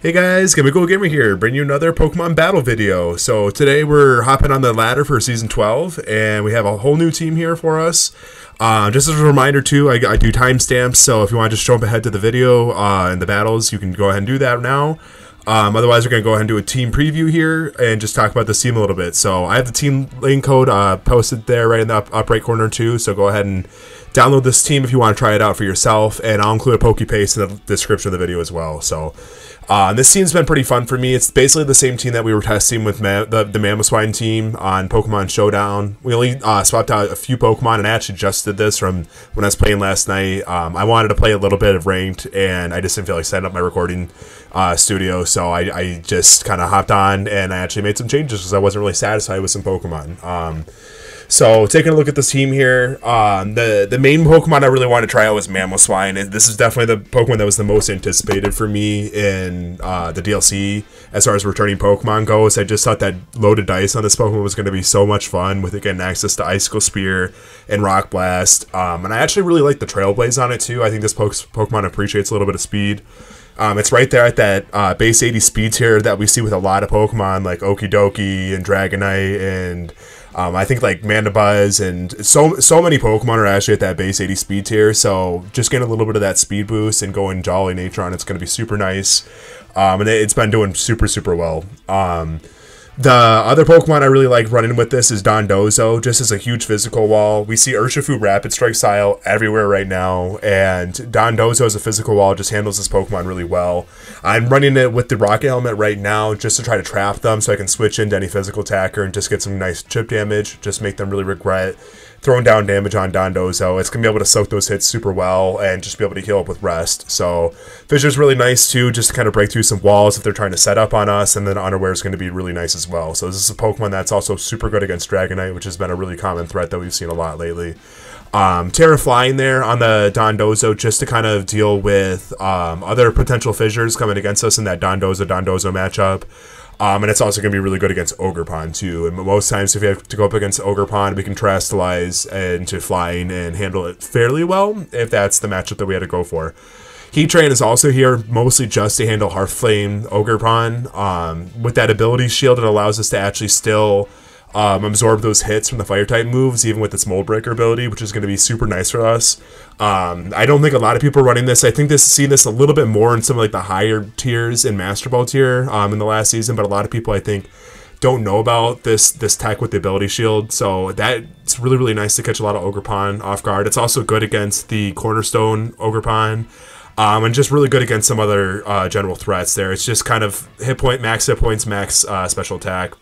Hey guys, Chemical Gamer here, bringing you another Pokemon battle video. So today we're hopping on the ladder for Season 12, and we have a whole new team here for us. Just as a reminder too, I do timestamps, so if you want to just jump ahead to the video and the battles, you can go ahead and do that now. Otherwise, we're going to go ahead and do a team preview here and just talk about this team a little bit. So I have the team link code posted there right in the up right corner too, so go ahead and download this team if you want to try it out for yourself, and I'll include a Pokepaste in the description of the video as well. So this team's been pretty fun for me. It's basically the same team that we were testing with the Mamoswine team on Pokemon Showdown. We only swapped out a few Pokemon, and I actually just did this from when I was playing last night. I wanted to play a little bit of ranked, and I just didn't feel like setting up my recording studio, so I just kind of hopped on, and I actually made some changes because I wasn't really satisfied with some Pokemon. So taking a look at this team here, the main Pokemon I really wanted to try out was Mamoswine, and this is definitely the Pokemon that was the most anticipated for me in the DLC as far as returning Pokemon goes. I just thought that loaded dice on this Pokemon was going to be so much fun with it getting access to Icicle Spear and Rock Blast, and I actually really like the Trailblaze on it too. I think this Pokemon appreciates a little bit of speed. It's right there at that base 80 speed tier that we see with a lot of Pokemon like Okidoki and Dragonite, and I think like Mandibuzz, and so many Pokemon are actually at that base 80 speed tier, so just getting a little bit of that speed boost and going Jolly Nature on it's going to be super nice, and it's been doing super well. The other Pokemon I really like running with this is Dondozo, just as a huge physical wall. We see Urshifu Rapid Strike style everywhere right now, and Dondozo as a physical wall just handles this Pokemon really well. I'm running it with the Rocket Helmet right now just to try to trap them so I can switch into any physical attacker and just get some nice chip damage, just make them really regret throwing down damage on Dondozo. It's going to be able to soak those hits super well and just be able to heal up with rest. So Fissure's really nice too, just to kind of break through some walls if they're trying to set up on us, and then Unaware is going to be really nice as well. So this is a Pokemon that's also super good against Dragonite, which has been a really common threat that we've seen a lot lately. Terra Flying there on the Dondozo just to kind of deal with other potential fissures coming against us in that Dondozo matchup. And it's also going to be really good against Ogerpon too. And most times if you have to go up against Ogerpon, we can Terastallize into Flying and handle it fairly well if that's the matchup that we had to go for. Heat Train is also here mostly just to handle Hearthflame Ogerpon. With that ability shield, it allows us to actually still absorb those hits from the fire type moves, even with its Mold Breaker ability, which is going to be super nice for us. I don't think a lot of people are running this. I think see this a little bit more in some of like the higher tiers in Master Ball tier in the last season, but a lot of people I think don't know about this tech with the ability shield, so that's really nice to catch a lot of Ogerpon off guard. It's also good against the Cornerstone Ogerpon. And just really good against some other general threats there. It's just kind of max hit points, max special attack.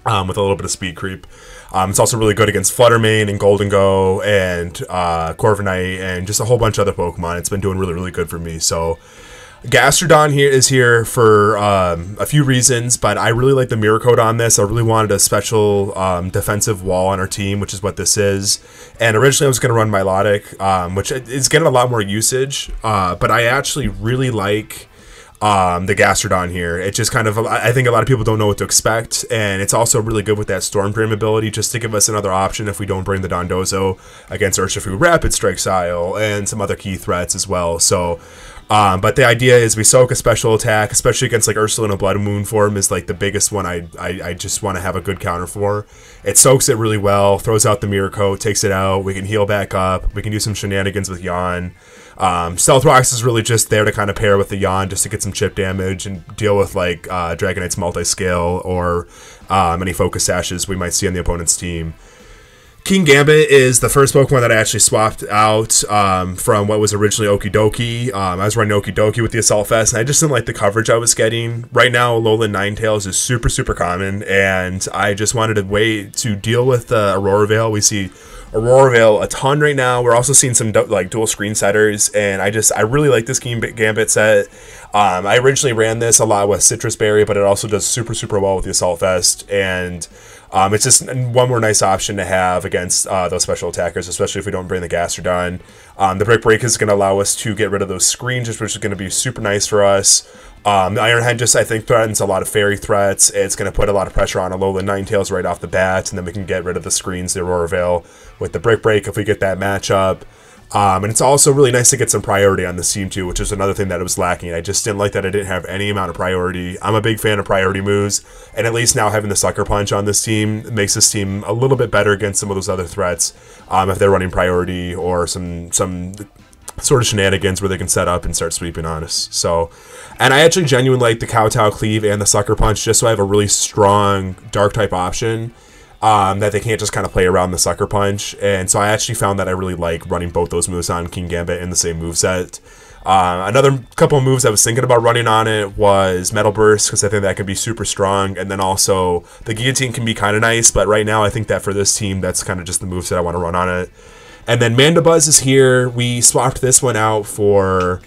With a little bit of speed creep. It's also really good against Fluttermane and Golden Go and Corviknight and just a whole bunch of other Pokemon. It's been doing really good for me. So Gastrodon is here for a few reasons, but I really like the Mirror Coat on this. I really wanted a special defensive wall on our team, which is what this is. And originally I was going to run Milotic, which is getting a lot more usage, but I actually really like the Gastrodon here. It just kind of, I think a lot of people don't know what to expect, and it's also really good with that Storm Dream ability just to give us another option if we don't bring the Dondozo against Urshifu Rapid Strike style and some other key threats as well. So but the idea is we soak a special attack, especially against like Ursaluna Blood Moon form is like the biggest one I just want to have a good counter for. It soaks it really well, throws out the Mirror Coat, takes it out, we can heal back up, we can do some shenanigans with Yawn. Stealth Rocks is really just there to kind of pair with the Yawn just to get some chip damage and deal with like Dragonite's multi-scale or any focus sashes we might see on the opponent's team. King Gambit is the first Pokemon that I actually swapped out from what was originally Okidoki. I was running Okidoki with the Assault Vest, and I just didn't like the coverage I was getting. Right now, Alolan Ninetales is super common, and I just wanted a way to deal with the Aurora Veil. We see Aurora Veil a ton right now. We're also seeing some like dual screen setters, and I really like this Gambit set. I originally ran this a lot with Citrus Berry, but it also does super well with the Assault Vest, and it's just one more nice option to have against those special attackers, especially if we don't bring the Gastrodon. The Brick Break is going to allow us to get rid of those screens, which is going to be super nice for us. The Iron Head just, I think, threatens a lot of fairy threats. It's going to put a lot of pressure on Alolan Ninetales right off the bat, and then we can get rid of the screens, the Aurora Veil, with the Brick Break if we get that matchup. And it's also really nice to get some priority on this team too, which is another thing that was lacking. I just didn't like that I didn't have any amount of priority. I'm a big fan of priority moves, and at least now having the Sucker Punch on this team makes this team a little bit better against some of those other threats, if they're running priority or some sort of shenanigans where they can set up and start sweeping on us. So, and I actually genuinely like the Kowtow Cleave and the Sucker Punch just so I have a really strong Dark type option. That they can't just kind of play around the Sucker Punch. And so I actually found that I really like running both those moves on King Gambit in the same moveset. Another couple of moves I was thinking about running on it was Metal Burst, because I think that can be super strong. And then also the Guillotine can be kind of nice, but right now I think that for this team, that's kind of just the moveset I want to run on it. And then Mandibuzz is here. We swapped this one out for...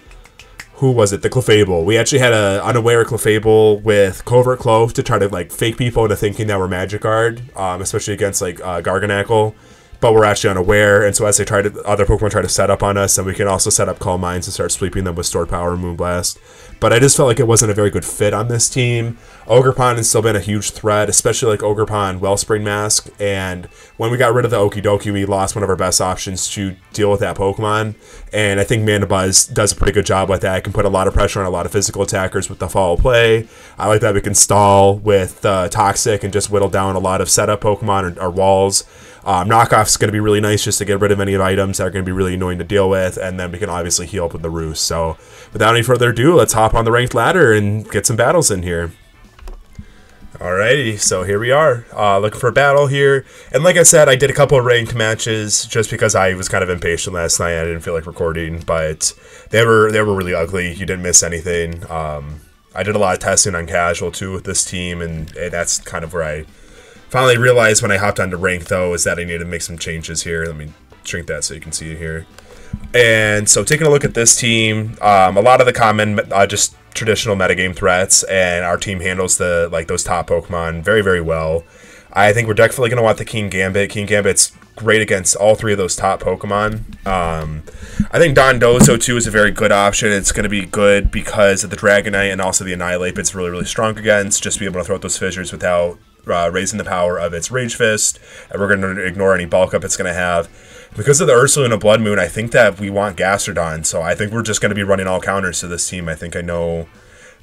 who was it? The Clefable. We actually had a unaware Clefable with Covert Clove to try to like fake people into thinking that we're Magic Guard, especially against like Garganackle. But we're actually unaware, and so as other Pokemon try to set up on us, and we can also set up Calm Minds and start sweeping them with Stored Power and Moonblast. But I just felt like it wasn't a very good fit on this team. Ogerpon has still been a huge threat, especially like Ogerpon Wellspring Mask, and when we got rid of the Okidoki, we lost one of our best options to deal with that Pokemon, and I think Mandibuzz does a pretty good job with that. It can put a lot of pressure on a lot of physical attackers with the follow play. I like that we can stall with Toxic and just whittle down a lot of setup Pokemon or walls. Knockoff is going to be really nice just to get rid of any items that are going to be really annoying to deal with, and then we can obviously heal up with the Roost. So without any further ado, let's hop on the ranked ladder and get some battles in here. Alrighty, so here we are, looking for a battle here. And like I said, I did a couple of ranked matches just because I was kind of impatient last night. I didn't feel like recording, but they were really ugly. You didn't miss anything. I did a lot of testing on casual too with this team, and that's kind of where I finally realized when I hopped onto rank, though, is that I need to make some changes here. Let me shrink that so you can see it here. And so taking a look at this team, a lot of the common, just traditional metagame threats, and our team handles those top Pokemon very, very well. I think we're definitely going to want the King Gambit. King Gambit's great against all three of those top Pokemon. I think Dondozo, too, is a very good option. It's going to be good because of the Dragonite and also the Annihilate. It's really, really strong against. Just be able to throw out those fissures without raising the power of its Rage Fist, and we're going to ignore any bulk up it's going to have. Because of the Ursaluna Blood Moon, I think that we want Gastrodon, so I think we're just going to be running all counters to this team. I think I know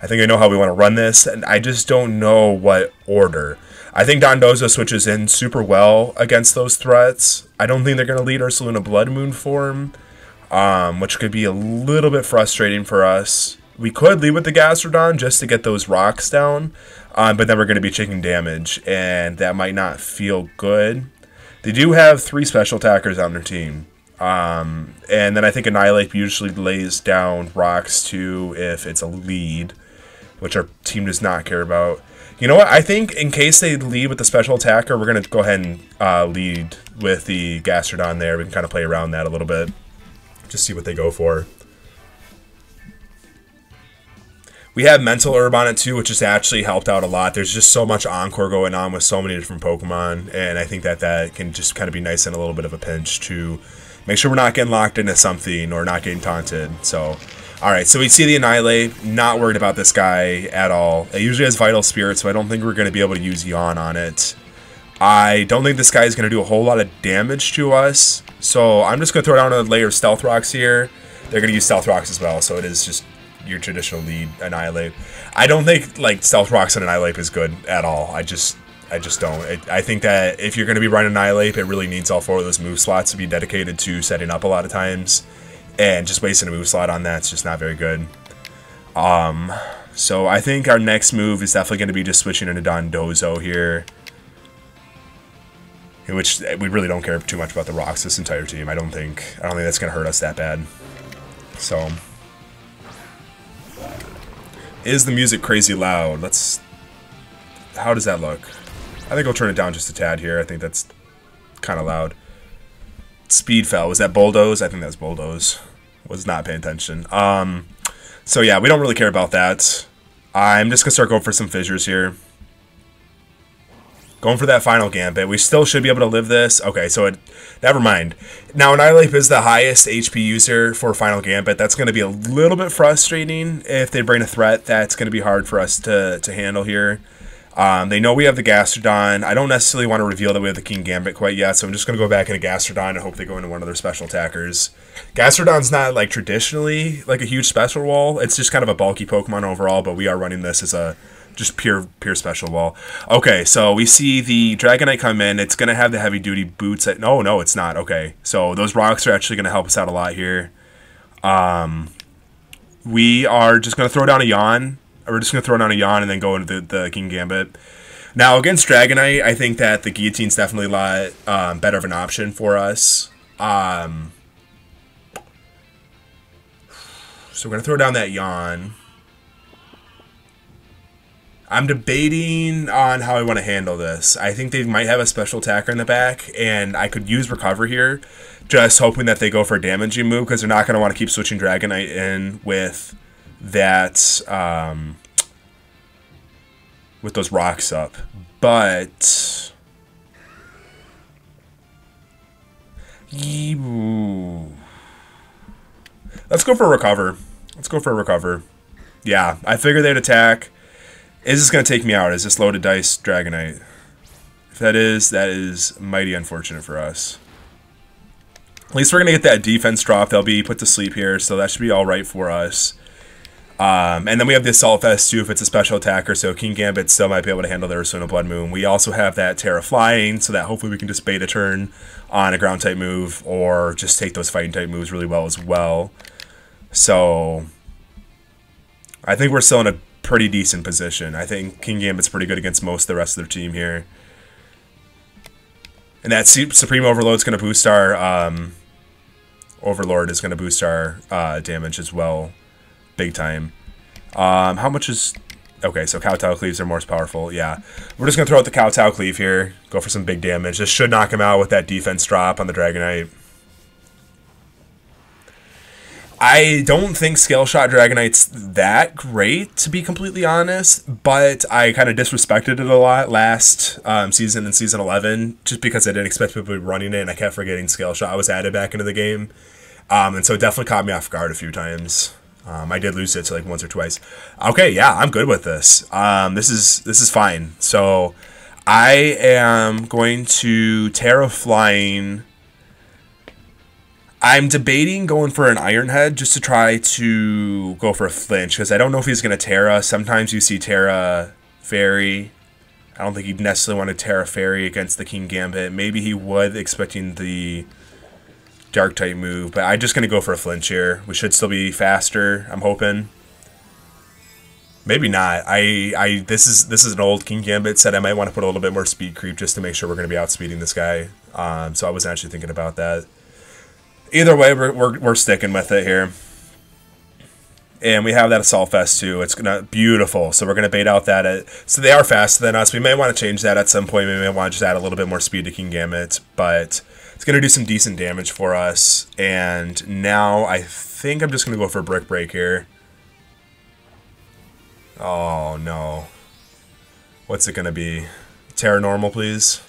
how we want to run this, and I just don't know what order. I think Dondozo switches in super well against those threats. I don't think they're going to lead Ursaluna Blood Moon form, which could be a little bit frustrating for us. We could lead with the Gastrodon just to get those rocks down, but then we're going to be taking damage, and that might not feel good. They do have 3 special attackers on their team, and then I think Annihilate usually lays down rocks too if it's a lead, which our team does not care about. You know what? I think in case they lead with the special attacker, we're going to go ahead and lead with the Gastrodon there. We can kind of play around that a little bit, just see what they go for. We have Mental Herb on it too, which has actually helped out a lot. There's just so much Encore going on with so many different Pokemon, and I think that can just kind of be nice in a little bit of a pinch to make sure we're not getting locked into something or not getting taunted. So, alright, so we see the Annihilate. Not worried about this guy at all. It usually has Vital Spirit, so I don't think we're going to be able to use Yawn on it. I don't think this guy is going to do a whole lot of damage to us, so I'm just going to throw down a layer of Stealth Rocks here. They're going to use Stealth Rocks as well, so it is just your traditional lead Annihilate. I don't think like Stealth Rocks and Annihilate is good at all. I just don't. I think that if you're going to be running Annihilate, it really needs all 4 of those move slots to be dedicated to setting up a lot of times, and just wasting a move slot on that's just not very good. So I think our next move is definitely going to be just switching into Dondozo here, in which we really don't care too much about the rocks this entire team. I don't think that's going to hurt us that bad. So, is the music crazy loud? How does that look? I think I'll turn it down just a tad here. I think that's kind of loud. Speed fell. Was that Bulldoze? I think that's Bulldoze. Was not paying attention. So yeah, we don't really care about that. I'm just going to start going for some fissures here. Going for that final Gambit. We still should be able to live this. Okay, so never mind. Now, Annihilate is the highest HP user for final Gambit. That's going to be a little bit frustrating if they bring a threat. That's going to be hard for us to handle here. They know we have the Gastrodon. I don't necessarily want to reveal that we have the King Gambit quite yet, so I'm just going to go back into Gastrodon and hope they go into one of their special attackers. Gastrodon's not like traditionally like a huge special wall. It's just kind of a bulky Pokemon overall, but we are running this as a just pure special wall. Okay, so we see the Dragonite come in. It's going to have the heavy duty boots. No, it's not. Okay, so those rocks are actually going to help us out a lot here. We are just going to throw down a Yawn. We're just going to throw down a Yawn and then go into the King Gambit. Now, against Dragonite, I think that the Guillotine's definitely a lot better of an option for us. So we're going to throw down that Yawn. I'm debating on how I want to handle this. I think they might have a special attacker in the back, and I could use Recover here, just hoping that they go for a damaging move, because they're not going to want to keep switching Dragonite in with that, with those rocks up. But let's go for a Recover. Let's go for a Recover. Yeah, I figured they'd attack. Is this going to take me out? Is this loaded dice Dragonite? If that is mighty unfortunate for us. At least we're going to get that defense drop. They'll be put to sleep here, so that should be all right for us. And then we have the Assault Vest too if it's a special attacker, so King Gambit still might be able to handle their Ursaluna Blood Moon. We also have that Terra Flying, so that hopefully we can just bait a turn on a ground type move or just take those fighting type moves really well as well. So I think we're still in a pretty decent position. I think King Gambit's pretty good against most of the rest of their team here. And that Supreme Overload's going to boost our Overlord is going to boost our damage as well. Big time. How much is... Okay, so Kowtow Cleaves are more powerful. Yeah. We're just going to throw out the Kowtow Cleave here. Go for some big damage. This should knock him out with that defense drop on the Dragonite. I don't think Scale Shot Dragonite's that great, to be completely honest, but I kind of disrespected it a lot last season in Season 11, just because I didn't expect people to be running it, and I kept forgetting Scale Shot was added back into the game. And so it definitely caught me off guard a few times. I did lose it to like once or twice. Okay, yeah, I'm good with this. This is fine. So I am going to Terra Flying. I'm debating going for an Iron Head just to try to go for a flinch, because I don't know if he's going to Terra. Sometimes you see Terra Fairy. I don't think he'd necessarily want to Terra Fairy against the King Gambit. Maybe he would, expecting the Dark type move, but I'm just going to go for a flinch here. We should still be faster, I'm hoping. Maybe not. This is an old King Gambit set. I might want to put a little bit more speed creep just to make sure we're going to be outspeeding this guy. So I wasn't actually thinking about that. Either way, we're sticking with it here. And we have that Assault Vest too. It's gonna beautiful. So we're gonna bait out that. So they are faster than us. We may want to change that at some point. We may want to just add a little bit more speed to King Gambit, but it's gonna do some decent damage for us. And now I think I'm just gonna go for a Brick Break here. Oh no. What's it gonna be? Terra Normal, please.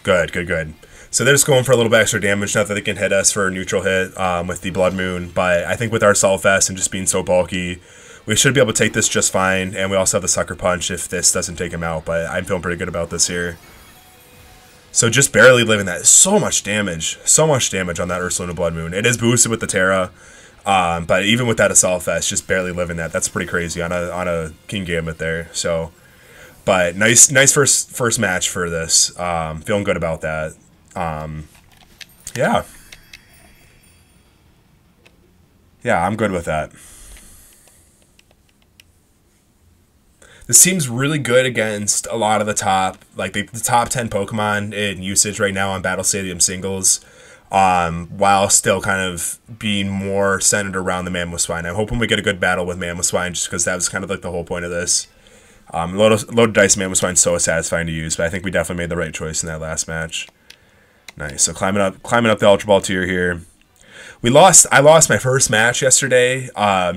Good, good, good. So they're just going for a little bit extra damage, not that they can hit us for a neutral hit with the Blood Moon, but I think with our Assault Vest and just being so bulky, we should be able to take this just fine, and we also have the Sucker Punch if this doesn't take him out, but I'm feeling pretty good about this here. So just barely living that. So much damage on that Ursaluna Blood Moon. It is boosted with the Terra, but even with that Assault Vest, just barely living that. That's pretty crazy on a King Gambit there. So, but nice first match for this. Feeling good about that. Yeah, I'm good with that. This seems really good against a lot of the top, like the top 10 Pokemon in usage right now on Battle Stadium singles, while still kind of being more centered around the Mamoswine. I'm hoping we get a good battle with Mamoswine, just because that was kind of like the whole point of this. Loaded Dice Mamoswine's so satisfying to use, but I think we definitely made the right choice in that last match. Nice. So climbing up the Ultra Ball tier here. I lost my first match yesterday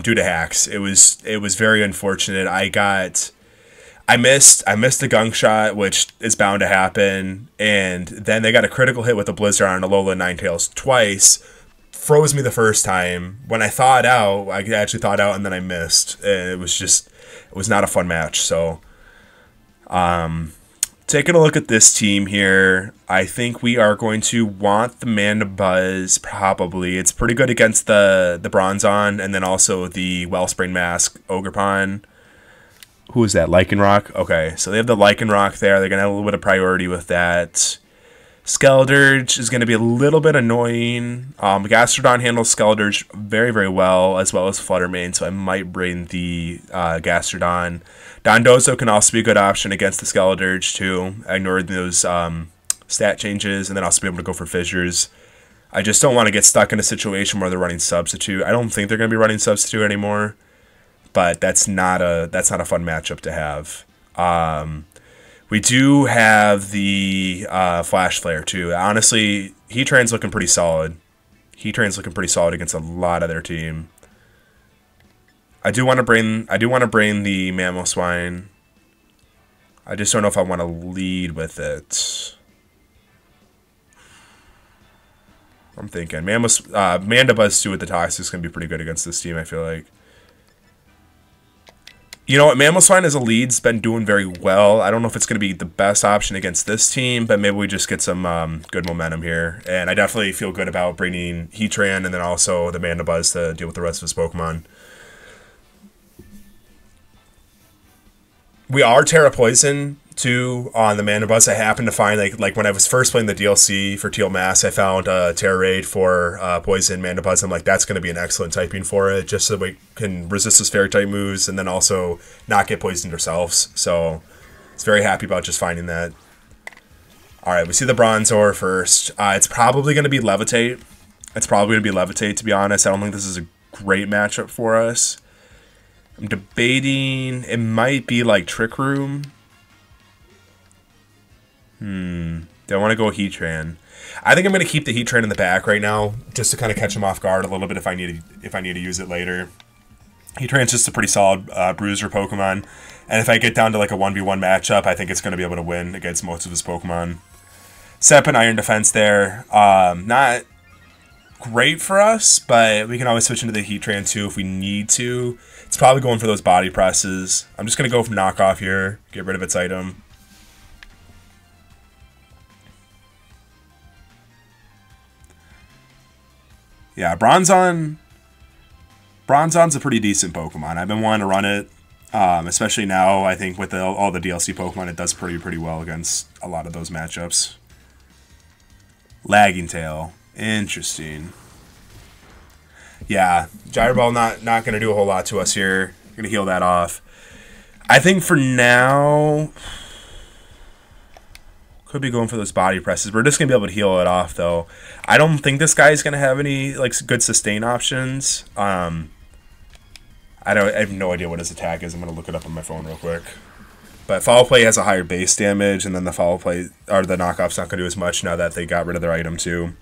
due to hacks. It was very unfortunate. I missed a gunk shot, which is bound to happen, and then they got a critical hit with a Blizzard on Alola Ninetales twice, froze me the first time. When I thawed out, I actually thawed out and then I missed. And it was not a fun match. So, taking a look at this team here, I think we are going to want the Mandibuzz, probably. It's pretty good against the Bronzong, and then also the Wellspring Mask, Ogerpon. Who is that? Lycanroc? Okay, so they have the Lycanroc there. They're going to have a little bit of priority with that. Skeldurge is going to be a little bit annoying. Gastrodon handles Skeldurge very, very well, as well as Fluttermane, so I might bring the Gastrodon. Dondozo can also be a good option against the Skeldurge, too. I ignored those stat changes, and then also be able to go for Fissures. I just don't want to get stuck in a situation where they're running Substitute. I don't think they're going to be running Substitute anymore, but that's not a fun matchup to have. We do have the Flash Flare too. Honestly, Heatran's looking pretty solid. Heatran's looking pretty solid against a lot of their team. I do want to bring the Mamoswine. I just don't know if I want to lead with it. I'm thinking Mandibuzz too with the Toxic is gonna be pretty good against this team, I feel like. You know what, Mamoswine as a lead's been doing very well. I don't know if it's going to be the best option against this team, but maybe we just get some good momentum here. And I definitely feel good about bringing Heatran and then also the Mandibuzz to deal with the rest of his Pokemon. We are Terra Poison too on the Mandibuzz. I happened to find like when I was first playing the DLC for Teal Mass, I found Terra Raid for Poison Mandibuzz. I'm like, that's going to be an excellent typing for it, just so that we can resist his Fairy type moves and then also not get poisoned ourselves. So it's very happy about just finding that. All right, we see the Bronzor first. It's probably going to be Levitate. It's probably going to be Levitate, to be honest. I don't think this is a great matchup for us. I'm debating, it might be like Trick Room. Do I want to go Heatran? I think I'm going to keep the Heatran in the back right now, just to kind of catch him off guard a little bit if I need to use it later. Heatran's just a pretty solid bruiser Pokemon, and if I get down to like a 1v1 matchup, I think it's going to be able to win against most of his Pokemon. Set up an Iron Defense there. Not great for us, but we can always switch into the Heatran too if we need to. It's probably going for those body presses. I'm just going to go from knockoff here, get rid of its item. Yeah, Bronzong's a pretty decent Pokemon. I've been wanting to run it, especially now. I think with all the DLC Pokemon, it does pretty well against a lot of those matchups. Lagging Tail, interesting. Yeah, Gyro Ball not going to do a whole lot to us here. Going to heal that off. I think for now, could be going for those body presses. We're just going to be able to heal it off, though. I don't think this guy is going to have any like good sustain options. I have no idea what his attack is. I'm going to look it up on my phone real quick. But Foul Play has a higher base damage, and then the Foul Play, or the knockoff's not going to do as much now that they got rid of their item, too.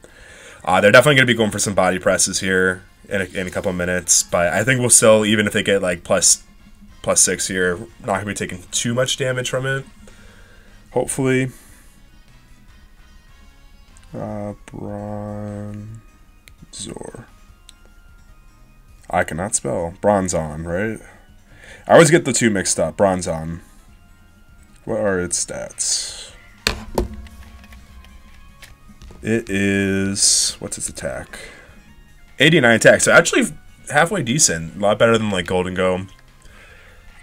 They're definitely going to be going for some body presses here in a couple of minutes. But I think we'll still, even if they get like plus 6 here, not going to be taking too much damage from it. Hopefully. Bronzor. I cannot spell. Bronzong, right? I always get the two mixed up. Bronzong. What are its stats? It is... what's its attack? 89 attack. So actually halfway decent. A lot better than like Golden Go.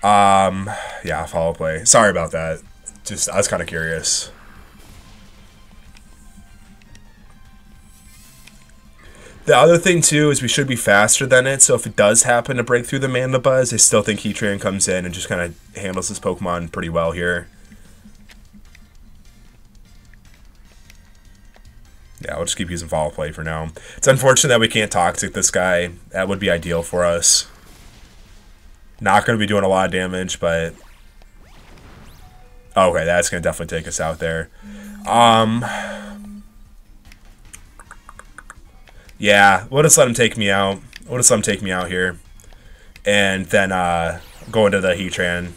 Yeah, Follow Play. Sorry about that. Just, I was kind of curious. The other thing, too, is we should be faster than it, so if it does happen to break through the Mandibuzz, I still think Heatran comes in and just kind of handles this Pokemon pretty well here. Yeah, we'll just keep using Follow Play for now. It's unfortunate that we can't Toxic this guy. That would be ideal for us. Not going to be doing a lot of damage, but... okay, that's going to definitely take us out there. Yeah, we'll just let him take me out. We'll just let him take me out here. And then go into the Heatran.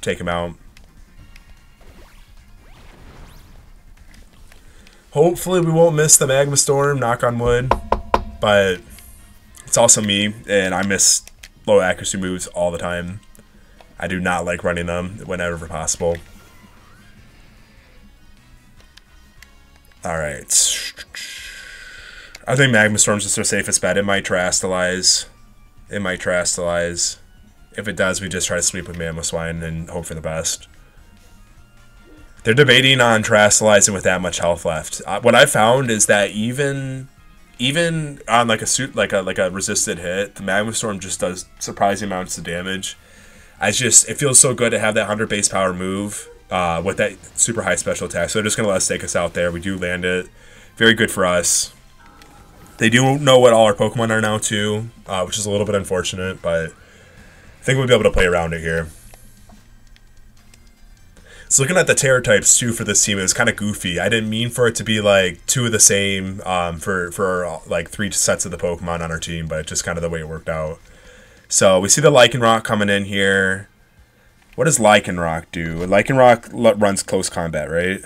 Take him out. Hopefully we won't miss the Magma Storm, knock on wood. but it's also me, and I miss low accuracy moves all the time. I do not like running them whenever possible. Alright. I think Magma Storm's just the safest bet. It might Terastallize. It might Terastallize. If it does, we just try to sweep with Mamoswine and hope for the best. They're debating on Terastallizing with that much health left. What I found is that even on like a resisted hit, the Magma Storm just does surprising amounts of damage. It feels so good to have that 100 base power move with that super high special attack. So they're just gonna let us take us out there. We do land it. Very good for us. They do know what all our Pokemon are now too, which is a little bit unfortunate, but I think we'll be able to play around it here. So looking at the Terror types too for this team, it was kind of goofy. I didn't mean for it to be like two of the same for like 3 sets of the Pokemon on our team, but just kind of the way it worked out. So we see the Lycanroc coming in here. What does Lycanroc do? Lycanroc runs close combat, right?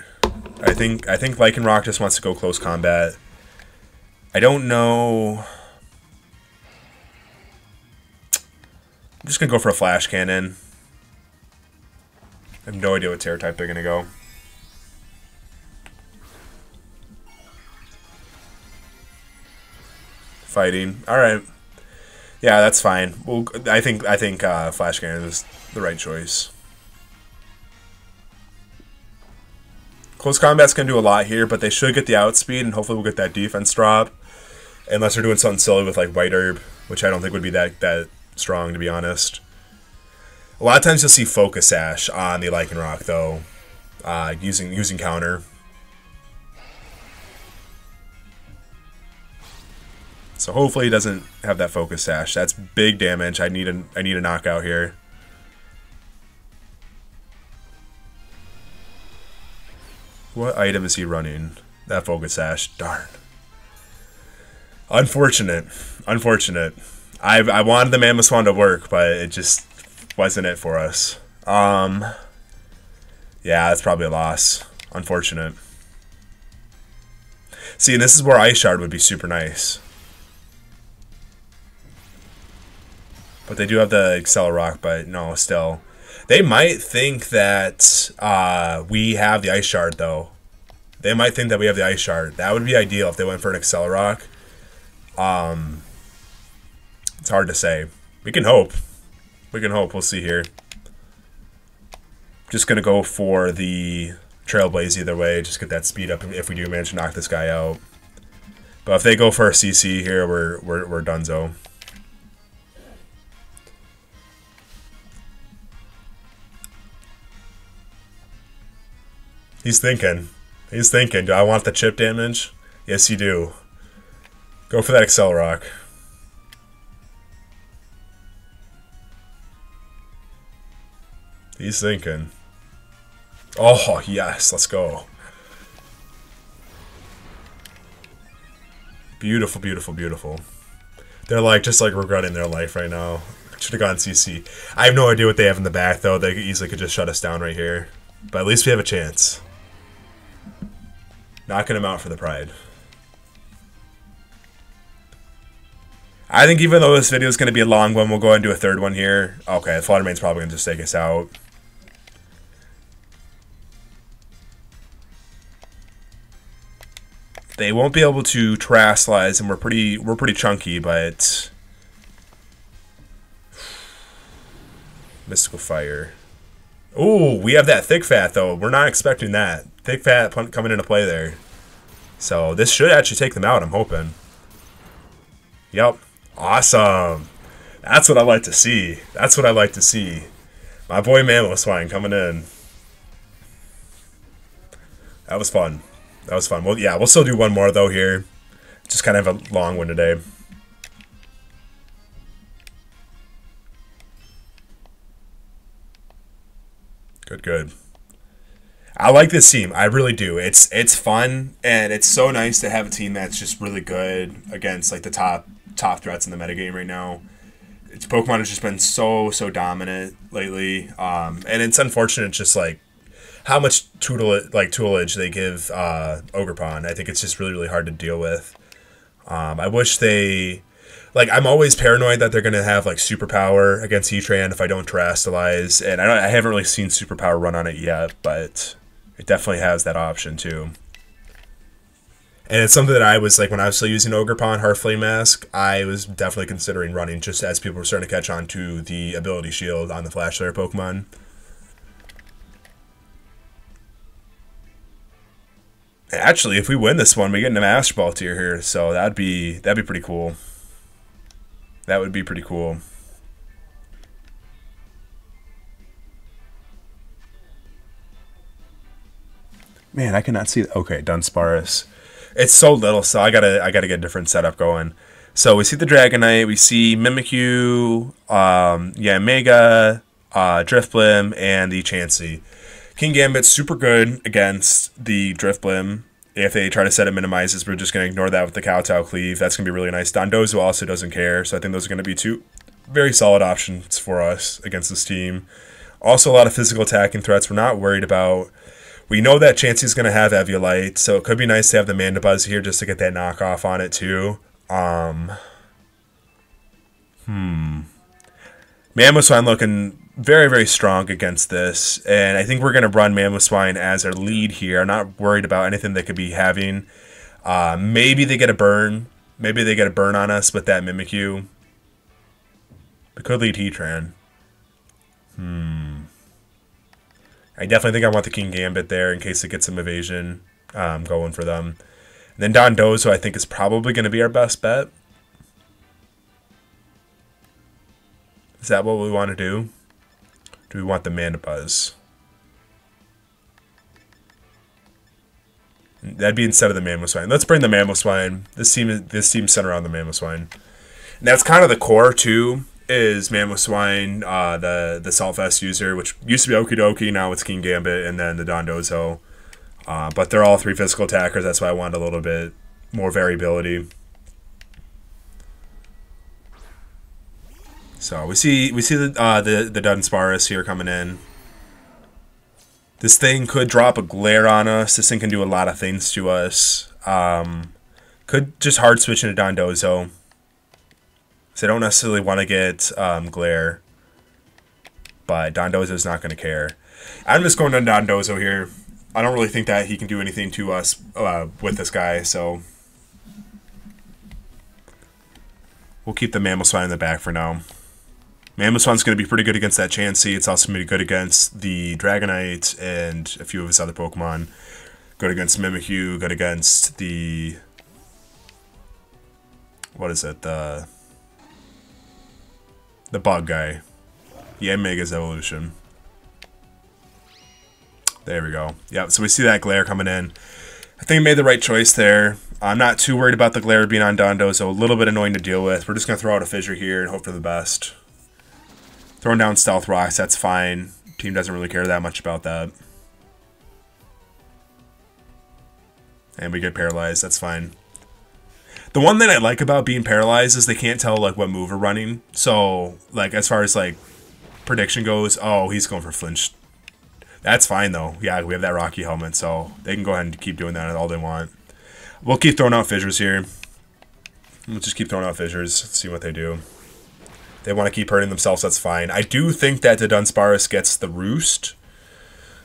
I think Lycanroc just wants to go close combat. I don't know. I'm just gonna go for a Flash Cannon. I have no idea what Terror type they're gonna go. Fighting. All right. Yeah, that's fine. Well, I think Flash Cannon is the right choice. Close combat's gonna do a lot here, but they should get the outspeed, and hopefully we'll get that defense drop. Unless they're doing something silly with like White Herb, which I don't think would be that strong, to be honest. A lot of times you'll see Focus Sash on the Lycanroc, though, using counter. So hopefully he doesn't have that Focus Sash. That's big damage. I need a knockout here. What item is he running? That Focus Sash. Darn. Unfortunate. Unfortunate. I wanted the Mamoswine to work, but it just wasn't it for us. Yeah, that's probably a loss. Unfortunate. See, and this is where Ice Shard would be super nice. But they do have the Accelerock, but no, still. They might think that we have the Ice Shard, though. They might think that we have the Ice Shard. That would be ideal if they went for an Accelerock. It's hard to say. We can hope. We can hope. We'll see here. Just going to go for the Trailblaze either way. Just get that speed up if we do manage to knock this guy out. But if they go for a CC here, we're donezo. He's thinking. He's thinking, do I want the chip damage? Yes, you do. Go for that Accelerock. He's thinking. Oh, yes, let's go. Beautiful, beautiful, beautiful. They're like, just like regretting their life right now. Should have gone CC. I have no idea what they have in the back, though. They easily could just shut us down right here. But at least we have a chance. Knocking him out for the pride. I think even though this video is going to be a long one, we'll go ahead and do a third one here. Okay, the Fluttermane's probably going to just take us out. They won't be able to Terastallize, and we're pretty chunky, but Mystical Fire. Ooh, we have that Thick Fat though. We're not expecting that. Thick Fat coming into play there. So this should actually take them out, I'm hoping. Yep. Awesome. That's what I like to see. That's what I like to see. My boy Mamoswine coming in. That was fun. That was fun. Well, yeah, we'll still do one more though here. Just kind of a long one today. Good, good. I like this team. I really do. It's fun, and it's so nice to have a team that's just really good against like the top threats in the metagame right now. Pokemon has just been so dominant lately, and it's unfortunate just like how much tutelage they give Ogerpon. I think it's just really hard to deal with. I wish they... Like, I'm always paranoid that they're going to have, like, superpower against Heatran if I don't terrestrialize. And I haven't really seen superpower run on it yet, but it definitely has that option, too. And it's something that I was, like, when I was still using Ogerpon, Hearthflame Mask, I was definitely considering running just as people were starting to catch on to the ability shield on the Flash Flare Pokemon. Actually, if we win this one, we get into Master Ball tier here, so that'd be pretty cool. That would be pretty cool. Man, I cannot see. Okay, Dunsparce. It's so little, so I gotta get a different setup going. So we see the Dragonite, we see Mimikyu, Mega, Drifblim, and the Chansey. King Gambit's super good against the Drifblim. If they try to set it minimizes, we're just going to ignore that with the Kowtow Cleave. That's going to be really nice. Dondozo also doesn't care, so I think those are going to be two very solid options for us against this team. Also, a lot of physical attacking threats we're not worried about. We know that Chansey's going to have Eviolite, so it could be nice to have the Mandibuzz here just to get that knockoff on it too. Mamoswine looking very, very strong against this, and I think we're going to run Mamoswine as our lead here. I'm not worried about anything they could be having. Maybe they get a burn. Maybe they get a burn on us with that Mimikyu. We could lead Heatran. I definitely think I want the King Gambit there in case it gets some evasion going for them. And then Dondozo I think is probably going to be our best bet. Is that what we want to do? Do we want the Mandibuzz? That'd be instead of the Mamoswine. Let's bring the Mamoswine. This team's centered around the Mamoswine. And that's kind of the core too, is Mamoswine, the Saltfest user, which used to be Okidoki, now it's King Gambit, and then the Dondozo. But they're all three physical attackers, that's why I wanted a little bit more variability. So we see the Dunsparce here coming in. This thing could drop a Glare on us. This thing can do a lot of things to us. Could just hard switch into Dondozo. So I don't necessarily want to get Glare, but Dondozo's not going to care. I'm just going to Dondozo here. I don't really think that he can do anything to us with this guy, so we'll keep the Mamoswine in the back for now. Mamoswine's going to be pretty good against that Chansey. It's also going to be good against the Dragonite and a few of his other Pokemon. Good against Mimikyu, good against the... What is it? The bug guy. Yeah, Mega's evolution. There we go. Yep, so we see that Glare coming in. I think we made the right choice there. I'm not too worried about the Glare being on Dondozo. A little bit annoying to deal with. We're just going to throw out a Fissure here and hope for the best. Throwing down Stealth Rocks, that's fine. Team doesn't really care that much about that. And we get paralyzed, that's fine. The one thing I like about being paralyzed is they can't tell like what move we're running. So, like, as far as like prediction goes, oh, he's going for flinch. That's fine though. Yeah, we have that Rocky Helmet, so they can go ahead and keep doing that all they want. We'll keep throwing out Fissures here. We'll just keep throwing out Fissures, see what they do. They want to keep hurting themselves, that's fine. I do think that the Dunsparce gets the Roost.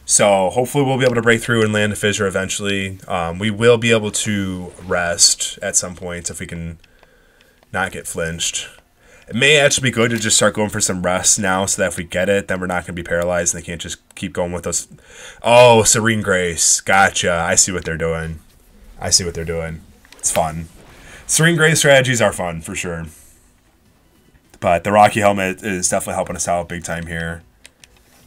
So hopefully we'll be able to break through and land a Fissure eventually. We will be able to rest at some point if we can not get flinched. It may actually be good to just start going for some rest now so that if we get it, then we're not going to be paralyzed and they can't just keep going with us. Oh, Serene Grace. Gotcha. I see what they're doing. I see what they're doing. It's fun. Serene Grace strategies are fun, for sure. But the Rocky Helmet is definitely helping us out big time here.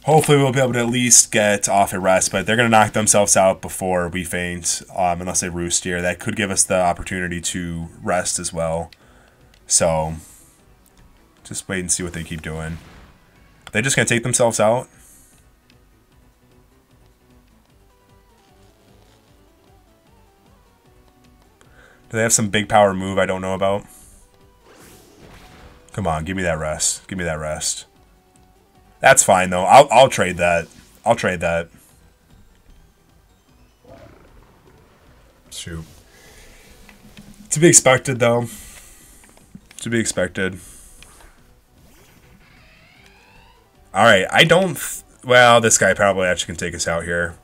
Hopefully we'll be able to at least get off a rest, but they're going to knock themselves out before we faint, unless they roost here. That could give us the opportunity to rest as well. So, just wait and see what they keep doing. Are they just going to take themselves out? Do they have some big power move I don't know about? Come on, give me that rest. Give me that rest. That's fine though. I'll trade that. I'll trade that. Shoot. To be expected, though. To be expected. Alright, I don't... well, this guy probably actually can take us out here.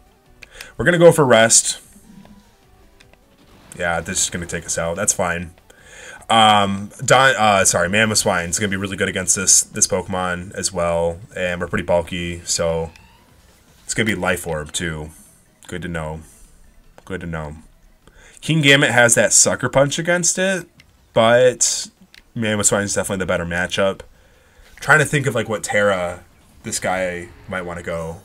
We're going to go for rest. Yeah, this is going to take us out. That's fine. Mamoswine is going to be really good against this Pokemon as well. And we're pretty bulky, so... it's going to be Life Orb, too. Good to know. Good to know. King Gambit has that Sucker Punch against it, but Mamoswine is definitely the better matchup. I'm trying to think of like what Terra this guy might want to go.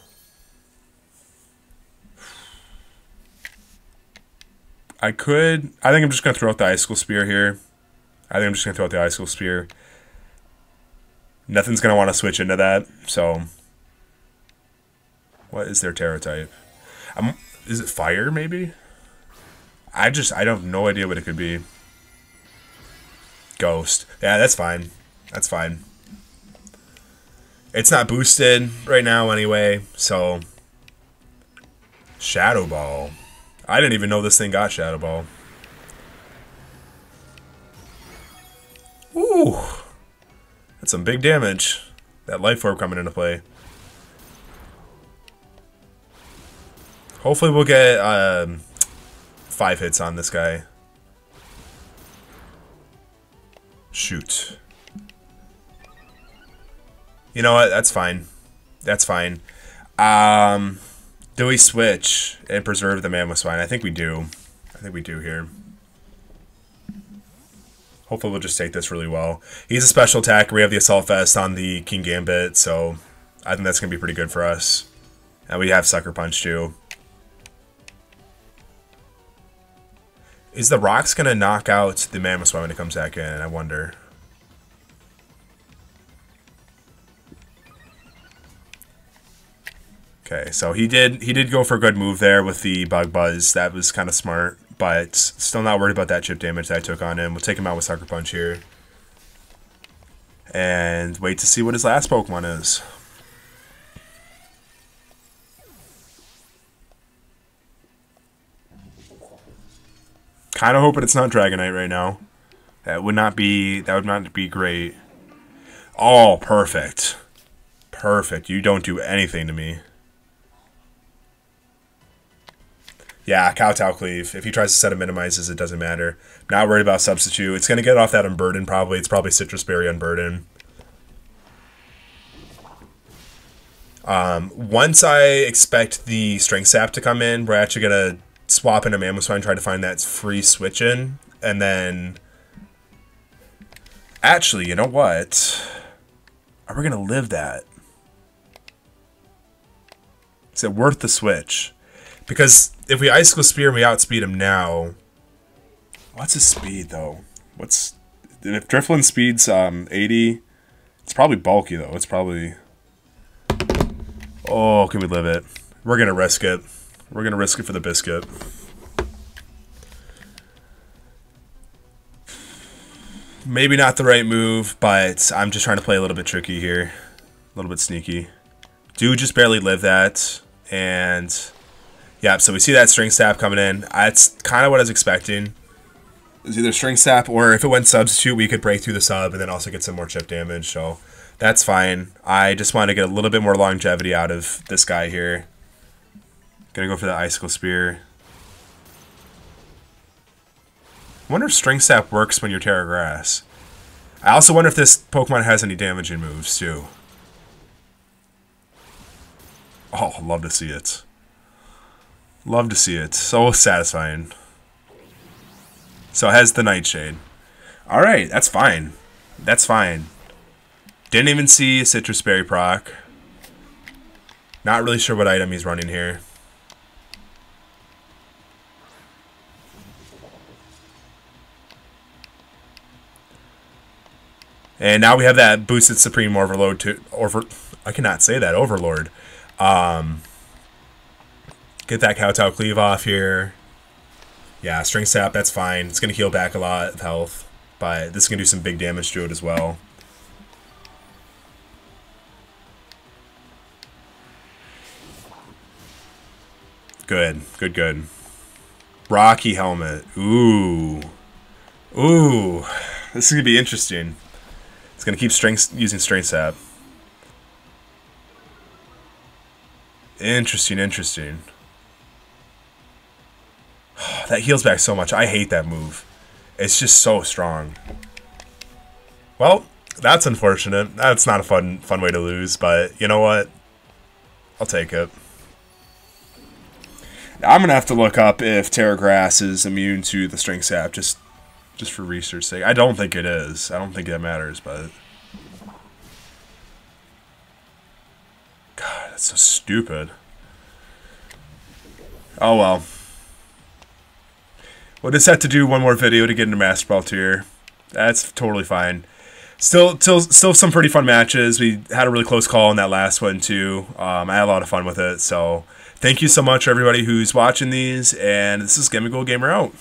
I think I'm just going to throw out the Icicle Spear here. Nothing's going to want to switch into that, so... what is their Terra type? Is it Fire, maybe? I have no idea what it could be. Ghost. Yeah, that's fine. That's fine. It's not boosted right now anyway, so... Shadow Ball. I didn't even know this thing got Shadow Ball. Ooh. That's some big damage. That Life Orb coming into play. Hopefully we'll get 5 hits on this guy. Shoot. You know what? That's fine. That's fine. Do we switch and preserve the Mamoswine? I think we do. I think we do here. Hopefully we'll just take this really well. He's a special attacker. We have the Assault Vest on the King Gambit, so I think that's going to be pretty good for us. And we have Sucker Punch too. Is the Rocks going to knock out the Mamoswine when it comes back in? I wonder. Okay, so he did go for a good move there with the Bug Buzz. That was kind of smart, but still not worried about that chip damage that I took on him. We'll take him out with Sucker Punch here. And wait to see what his last Pokemon is. Kind of hoping it's not Dragonite right now. That would not be great. Oh, perfect. Perfect. You don't do anything to me. Yeah, Kowtow Cleave. If he tries to set a minimizes, it doesn't matter. Not worried about substitute. It's going to get off that Unburden probably. It's probably Citrus Berry Unburden. Once I expect the Strength Sap to come in, we're actually going to swap into Mamoswine, try to find that free switch in, and then... actually, you know what? Are we going to live that? Is it worth the switch? Because if we Icicle Spear and we outspeed him now... what's his speed, though? If Drifloon speed's 80... it's probably bulky, though. It's probably... oh, can we live it? We're going to risk it. We're going to risk it for the biscuit. Maybe not the right move, but I'm just trying to play a little bit tricky here. A little bit sneaky. Do just barely live that. And yeah, so we see that String Sap coming in. That's kind of what I was expecting. It was either String Sap or if it went Substitute, we could break through the sub and then also get some more chip damage. So that's fine. I just want to get a little bit more longevity out of this guy here. Gonna go for the Icicle Spear. I wonder if String Sap works when you're Terra Grass. I also wonder if this Pokemon has any damaging moves, too. Oh, love to see it. Love to see it. So satisfying. So it has the Nightshade. Alright, that's fine. That's fine. Didn't even see Citrus Berry proc. Not really sure what item he's running here. And now we have that boosted Supreme Overload to I cannot say that, Overlord. Get that Kowtow Cleave off here. Yeah, String Sap, that's fine. It's gonna heal back a lot of health, but this is gonna do some big damage to it as well. Good, good, good. Rocky Helmet. Ooh. Ooh, this is gonna be interesting. It's gonna keep using strength sap. Interesting, interesting. That heals back so much. I hate that move. It's just so strong. Well, that's unfortunate. That's not a fun way to lose, but you know what? I'll take it. Now, I'm gonna have to look up if Terra Grass is immune to the strength sap, just for research sake. I don't think it is. I don't think that matters, but God, that's so stupid. Oh well. We'll just have to do one more video to get into Master Ball tier. That's totally fine. Still some pretty fun matches. We had a really close call in that last one too. I had a lot of fun with it. So thank you so much, everybody who's watching these. And this is Gamer out.